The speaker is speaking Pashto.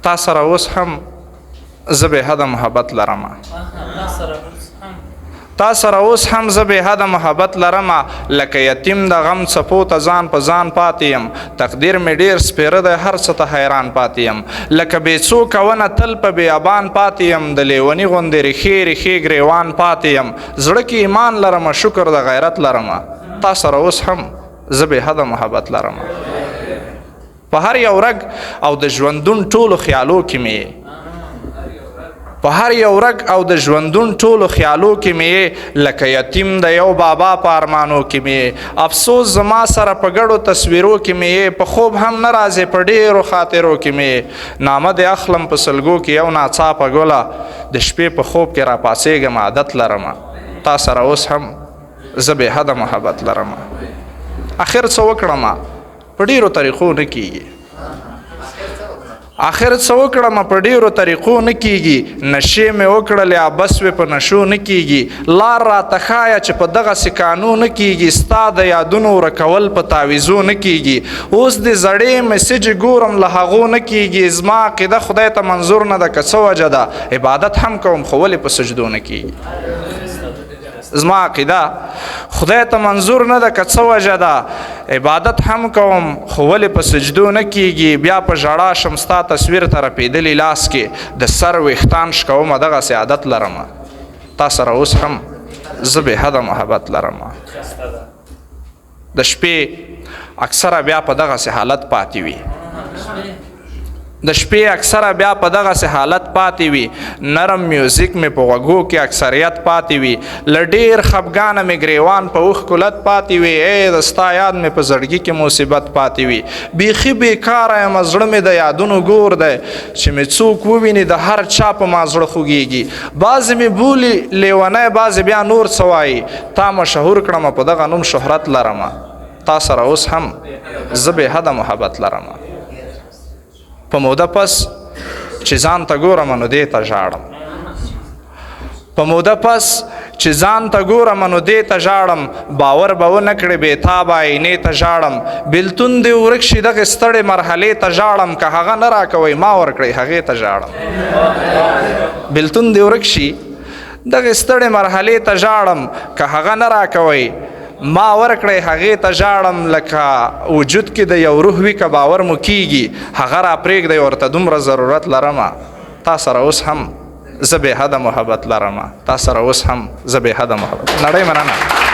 تا سره اوس هم زه بې حده محبت لرم تا سره اوس هم زه بې حده محبت لرم لکه یتیم د غم څپو ته ځان په ځان پاتې یم تقدیر مې ډېر سپېره دی هر څه ته حیران پاتې یم لکه بې څوکه ونه تل په بیابان پاتې یم د لیوني غوندې ریښې ریښې ګریوان پاتې یم زړه کې ایمان لرم شکر د غیرت لرم تا سره اوس هم زه بې حده محبت لرم په هر یو رګ او د ژوندون ټولو خیالو کې مې په هر یو رګ او د ژوندون ټولو خیالو کې مې لکه یتیم د یو بابا په ارمانو کې مې افسوس زما سره په ګډو تصویرو کې مې په خوب هم نه راځې په ډېرو خاطرو کې مې نامه د اخلم په سلګو کې یو ناڅاپه ګله د شپې په خوب کې راپاڅېږم عادت لرم تا سره اوس هم زه بې حده محبت لرم اخر څه وکړم په ډېرو طریقو نه کیږي آخر څه وکړم په ډېرو طریقو نه کیږي نشې مې وکړلې بس وې په نشو نه کیږي لار راته ښایه چې په دغسې کانو نه کیږي ستا د یادونو ورکول په تعویضو نه کیږي اوس د زړې مسیجې ګورم له هغو نه کیږي زما عقیده خدای ته منظور نه ده که څه وجه ده عبادت هم کوم خو ولې په سجدو نه کیږي زما عقیده خدای ته منظور نه ده که څه وجه ده عبادت هم کوم خو ولې په سجدو نه کیږي بیا په ژړا شم ستا تصویر ته رپېدلي لاس کې د سر ویښتان شکومه دغسې عادت لرم تا سره اوس هم زه بې حده محبت لرم د شپې اکثره بیا په دغسې حالت پاتې وي د شپې اکثره بیا په دغسې حالت پاتې وي نرم میوزیک مې په غوږو کې اکثریت پاتې وي له ډېر خفګانه مې ګریوان په اوښکو لت پاتې وي ای د ستا یاد مې په زړګي کې مصیبت پاتې وي بیخي بېکاره یم زړه مې د یادونو ګور دی چې مې څوک وویني د هر چا په ما زړه خوږېږي بعضې مې بولي لیونی بعضې بیا نور څه وایي تا مشهور کړم په دغه نوم شهرت لرم تا سره اوس هم زه بې حده محبت لرم په موده پس چې ځان ته ګورم نو دې ته ژاړم په موده پس چې ځان ته ګورم نو دې ته ژاړم باور به ونه کړې بېتابه آینې ته ژاړم بېلتون دې ورک شي دغې ستړې مرحلې ته ژاړم که هغه نه راکوئ ما ورکړئ هغې ته ژاړم بېلتون دې ورک شي دغې ستړې مرحلې ته ژاړم که هغه نه راکوئ ما ورکړی هغې ته ژاړم لکه وجود کې د یو روح وي که باور مو کیږي هغه را پرېږدئ ورته دومره ضرورت لرم تا سره اوس هم زه بې حده محبت لرم تا سره اوس هم زه بې حده محبت نړۍ مننه